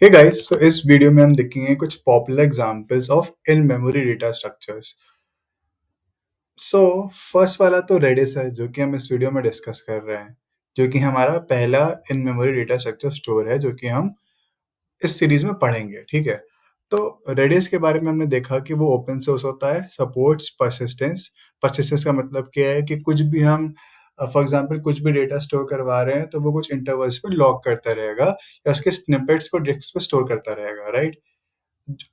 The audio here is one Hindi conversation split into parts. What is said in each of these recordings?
हे गाइस, सो इस वीडियो में हम देखेंगे कुछ popular examples of in memory data structures. So first वाला तो रेडिस है जो कि हम इस वीडियो में डिस्कस कर रहे हैं, जो कि हमारा पहला इन मेमोरी डेटा स्ट्रक्चर स्टोर है जो कि हम इस सीरीज में पढ़ेंगे। ठीक है, तो रेडिस के बारे में हमने देखा कि वो ओपन सोर्स होता है, सपोर्ट्स परसिस्टेंस। परसिस्टेंस का मतलब क्या है कि कुछ भी हम फॉर एग्जांपल कुछ भी डेटा स्टोर करवा रहे हैं तो वो कुछ इंटरवल्स पे लॉक करता रहेगा या उसके स्निपेट्स को डिस्क पे स्टोर करता रहेगा, राइट।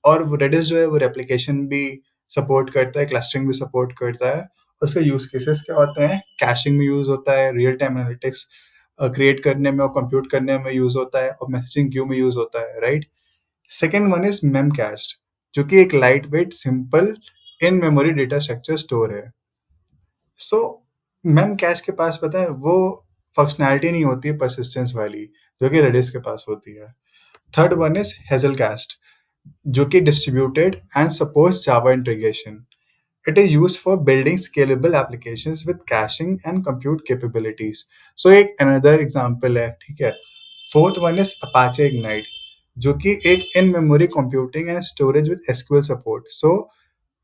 और रेडिस जो है वो रेप्लिकेशन भी सपोर्ट करता है, क्लस्टरिंग भी सपोर्ट करता है। उसके यूज केसेस क्या होते हैं? कैशिंग में यूज होता है, रियल टाइम एनालिटिक्स क्रिएट करने में और कंप्यूट करने में यूज होता है, और मैसेजिंग क्यू में यूज होता है, right. Second one is Memcached, जो कि एक light weight simple in memory data structure store है। सो मेम कैश के पास पता है वो फंक्शनैलिटी नहीं होती है परसिस्टेंस वाली, जो कि रेडिस के पास होती है। Third one is Hazelcast, जो कि distributed and supports Java integration. It is used for building scalable applications with caching and compute capabilities. So एक अनदर एग्जांपल है, ठीक है। Fourth one is Apache Ignite, जो कि एक in memory computing and storage with SQL support. So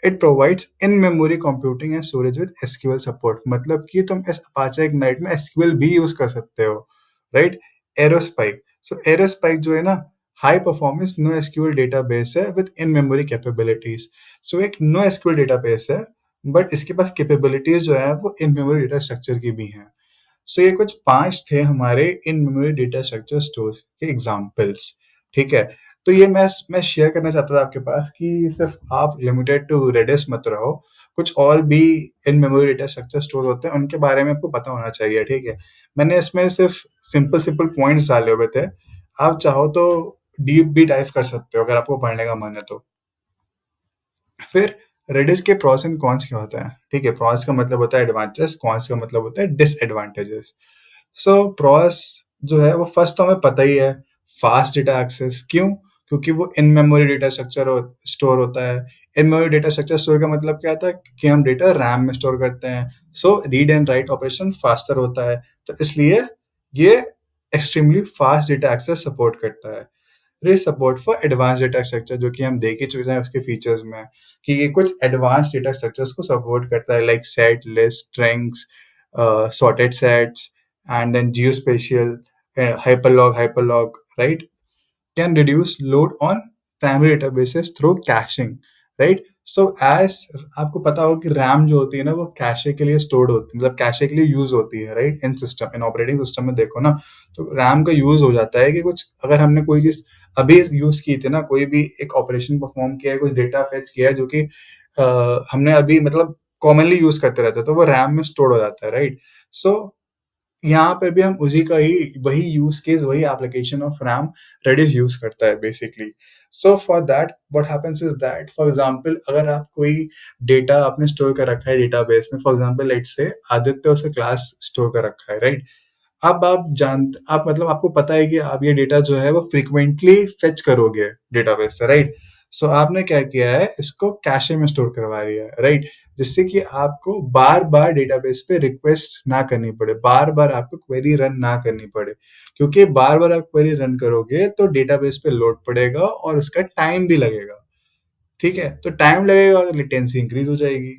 it provides in memory computing and storage with SQL support, मतलब कि तुम इस अपाचे इग्नाइट में एसक्यूएल भी यूज कर सकते हो, राइट। एरोस्पाइक, सो एरोस्पाइक जो है ना, high performance no SQL database है with in memory capabilities. So एक नो एसक्यूएल डेटाबेस है, बट इसके पास कैपेबिलिटीज जो है वो इन मेमोरी डेटा स्ट्रक्चर की भी हैं। सो ये कुछ 5 थे हमारे इन मेमोरी डेटा स्ट्रक्चर स्टोर्स के एग्जांपल्स, ठीक है। तो ये मैं शेयर करना चाहता था आपके पास कि सिर्फ आप लिमिटेड टू रेडिस मत रहो, कुछ और भी इन मेमोरी डेटा स्ट्रक्चर स्टोर होते हैं, उनके बारे में आपको पता होना चाहिए, ठीक है। मैंने इसमें सिर्फ सिंपल सिंपल पॉइंट्स डाले हुए थे, आप चाहो तो डीप भी डाइव कर सकते हो अगर आपको पढ़ने का मन है तो। फिर रेडिस के प्रॉस एंड कॉन्स क्या होता है, ठीक है। प्रॉस का मतलब होता है एडवांटेजेस, कॉन्स का मतलब होता है डिसएडवांटेजेस। सो प्रॉस जो है वो फर्स्ट तो हमें पता ही है, फास्ट डेटा एक्सेस। क्यों? क्योंकि वो इन मेमोरी डेटा स्ट्रक्चर स्टोर होता है। इन मेमोरी डेटा स्ट्रक्चर स्टोर का मतलब क्या था कि हम डेटा रैम में स्टोर करते हैं। So read and write operation faster होता है, तो इसलिए ये extremely fast data access support करता है। फिर support for advance data structure, जो कि हम देख ही चुके हैं उसके फीचर्स में कि ये कुछ एडवांस डेटा स्ट्रक्चर्स को सपोर्ट करता है, like set, list, strings, sorted sets, and then geospatial, hyperlog, right, can reduce load on primary databases through caching, right. So as आपको पता होगा कि रैम जो होती है ना वो कैशे के लिए स्टोर्ड होती है, मतलब कैशे के लिए यूज होती है, राइट। इन सिस्टम, इन ऑपरेटिंग सिस्टम में देखो ना, तो रैम का यूज हो जाता है कि कुछ अगर हमने कोई चीज अभी यूज की थी ना, कोई भी एक ऑपरेशन परफॉर्म किया है, कुछ डेटा फेच किया है जो कि हमने अभी मतलब कॉमनली यूज करते रहते हैं, तो वो रैम में स्टोर हो जाता है, राइट। सो यहाँ पे भी हम उसी का ही वही यूज केस, वही application of RAM Redis use करता है basically. So for that what happens is that, for example अगर आप कोई डेटा आपने स्टोर कर रखा है डेटाबेस में, फॉर एग्जांपल लेट्स से आदित्य उसका क्लास स्टोर कर रखा है, राइट। अब आप मतलब आपको पता है कि आप ये डेटा जो है वो फ्रीक्वेंटली फेच करोगे डेटाबेस से, राइट। सो आपने क्या किया है, इसको कैशे में स्टोर करवा लिया है, राइट। जिससे कि आपको बार बार डेटाबेस पे रिक्वेस्ट ना करनी पड़े, बार बार आपको क्वेरी रन ना करनी पड़े, क्योंकि बार बार आप क्वेरी रन करोगे तो डेटाबेस पे लोड पड़ेगा और उसका टाइम भी लगेगा, ठीक है। तो टाइम लगेगा तो लेटेंसी इंक्रीज हो जाएगी,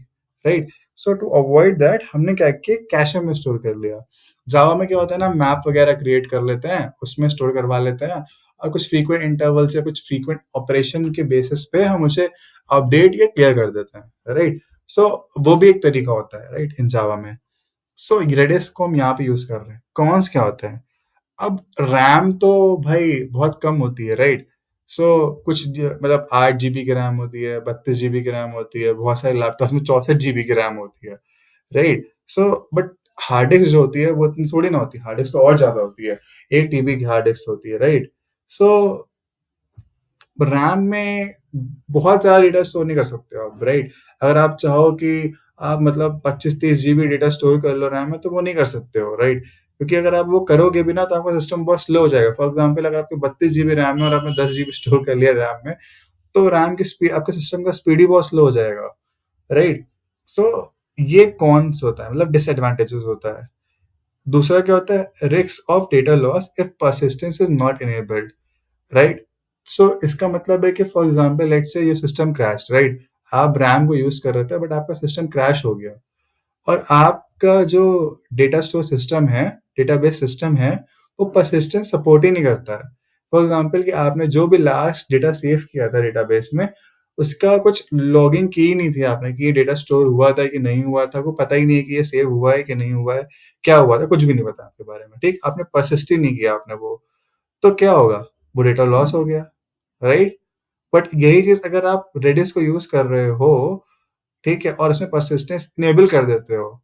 right. So to avoid that हमने क्या किया, कैशे में स्टोर कर लिया। जावा में क्या होता है ना, मैप वगैरह क्रिएट कर लेते हैं, उसमें स्टोर करवा लेते हैं, और कुछ फ्रीक्वेंट इंटरवल्स या कुछ फ्रीक्वेंट ऑपरेशन के बेसिस पे हम उसे अपडेट या क्लियर कर देते हैं, राइट। सो वो भी एक तरीका होता है, राइट, इन जावा में। सो रेडिस को हम यहाँ पे यूज कर रहे हैं। कॉन्स क्या होते हैं? अब रैम तो भाई बहुत कम होती है, राइट। सो मतलब 8 GB की रैम होती है, 32 GB की रैम होती है, बहुत सारे लैपटॉप में 64 GB की रैम होती है, right. So but hard disk जो होती है वो इतनी थोड़ी ना होती है, हार्ड डिस्क तो और ज्यादा होती है, 1 TB की हार्ड डिस्क होती है, राइट। सो रैम में बहुत ज़्यादा डेटा स्टोर नहीं कर सकते हो आप, राइट। अगर आप चाहो कि आप मतलब 25-30 GB डेटा स्टोर कर लो रैम में, तो वो नहीं कर सकते हो, राइट। क्योंकि अगर आप वो करोगे भी ना तो आपका सिस्टम बहुत स्लो हो जाएगा। फॉर एग्जाम्पल अगर आपके 32 GB रैम है और आपने 10 GB स्टोर कर लिया रैम में, तो रैम की स्पीड, आपके सिस्टम का स्पीड ही बहुत स्लो हो जाएगा, राइट। सो ये कॉन्स होता है, मतलब डिसएडवांटेजेस होता है। दूसरा क्या होता है, risk of data loss if persistence is not enabled, right. So इसका मतलब है कि for example let's say your system crashed, right? आप रैम को यूज़ कर रहे थे बट आपका सिस्टम क्रैश हो गया और आपका जो डेटा स्टोर सिस्टम है, डेटाबेस सिस्टम है, वो पर्सिस्टेंस सपोर्ट ही नहीं करता है। फॉर एग्जांपल कि आपने जो भी लास्ट डेटा सेव किया था डेटाबेस में, उसका कुछ लॉगिंग की ही नहीं थी आपने कि ये डेटा स्टोर हुआ था कि नहीं हुआ था, आपको पता ही नहीं है कि ये सेव हुआ है कि नहीं हुआ है, क्या हुआ था, कुछ भी नहीं पता आपके बारे में, ठीक? आपने पर्सिस्ट ही नहीं किया आपने वो, तो क्या होगा? वो डेटा लॉस हो गया, राइट? बट यही चीज़ अगर आप रेडिस को यूज़ कर रहे हो, ठीक है? और उसमें पर्सिस्टेंस इनेबल कर देते हो,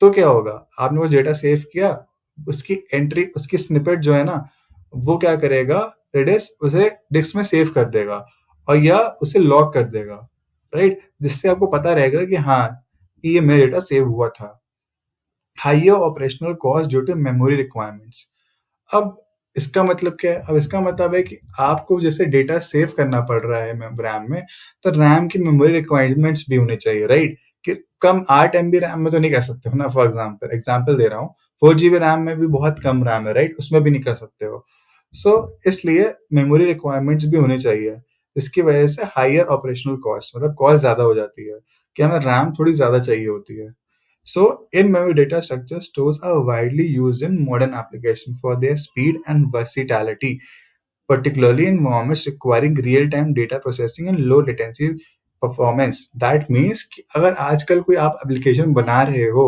तो क्या होगा? आपने वो डेटा सेव किया, उसकी एंट्री उसकी स्निपेट जो है ना, वो क्या करेगा, रेडिस उसे डिस्क में सेव कर देगा और या उसे लॉक कर देगा, राइट? जिससे आपको पता रहेगा कि हाँ, ये मेरा डेटा सेव हुआ था। Higher operational cost due to memory requirements. अब इसका मतलब क्या है? अब इसका मतलब है कि आपको जैसे डेटा सेव करना पड़ रहा है रैम में, तो रैम की मेमोरी रिक्वायरमेंट्स भी होनी चाहिए, राइट? कि कम 8 एमबी रैम में तो नहीं कर सकते हो ना, फॉर एग्जांपल एग्जांपल दे रहा हूँ। 4 जीबी रैम में भी बहुत कम रैम है, राइट? उसमें भी नहीं कर सकते हो। सो इसलिए मेमोरी रिक्वायरमेंट्स भी होनी चाहिए। इसकी वजह से हाइयर ऑपरेशनल कॉस्ट मतलब कॉस्ट ज़्यादा हो जाती है कि हमें रैम थोड़ी ज़्यादा चाहिए होती है। So, in-memory data structure stores are widely used in modern applications for their speed and versatility, particularly in environments requiring real-time data processing and low latency performance. That means कि अगर आजकल कोई आप एप्लीकेशन बना रहे हो,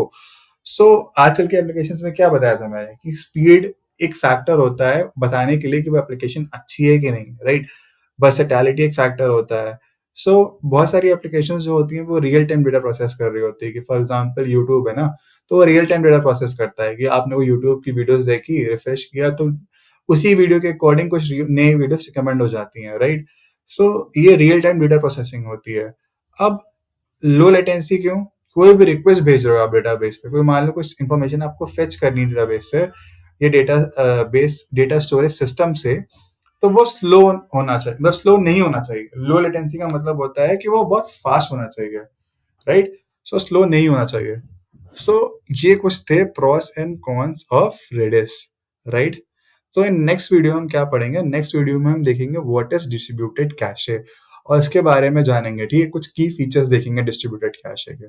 सो आजकल के एप्लीकेशंस में क्या बताया था मैंने कि स्पीड एक फैक्टर होता है बताने के लिए कि वो एप्लीकेशन अच्छी है कि नहीं, राइट? वर्सेटैलिटी एक फैक्टर होता है। सो बहुत सारी एप्लीकेशंस जो होती हैं वो रियल टाइम डेटा प्रोसेस कर रही होती है कि फॉर एग्जांपल यूट्यूब है ना, तो वो रियल टाइम डेटा प्रोसेस करता है कि आपने वो यूट्यूब की वीडियोस देखी, रिफ्रेश किया तो उसी वीडियो के अकॉर्डिंग कुछ नई वीडियोस रिकमेंड हो जाती हैं, राइट? सो ये रियल टाइम डेटा प्रोसेसिंग होती है। अब लो लेटेंसी क्यों? कोई भी रिक्वेस्ट भेज रहे हो आप डेटाबेस पे, कोई मान लो कुछ इन्फॉर्मेशन आपको फेच करनी है डेटाबेस से, ये डेटा स्टोरेज सिस्टम से, तो वो स्लो होना चाहिए, मतलब स्लो नहीं होना चाहिए। लो लेटेंसी का मतलब होता है कि वो बहुत फास्ट होना चाहिए, राइट? सो स्लो नहीं होना चाहिए। सो ये कुछ थे pros and cons of Redis, right? So in next video हम क्या पढ़ेंगे, नेक्स्ट वीडियो में हम देखेंगे व्हाट इज डिस्ट्रीब्यूटेड कैशे और इसके बारे में जानेंगे, ठीक है? कुछ की फीचर्स देखेंगे डिस्ट्रीब्यूटेड कैशे के।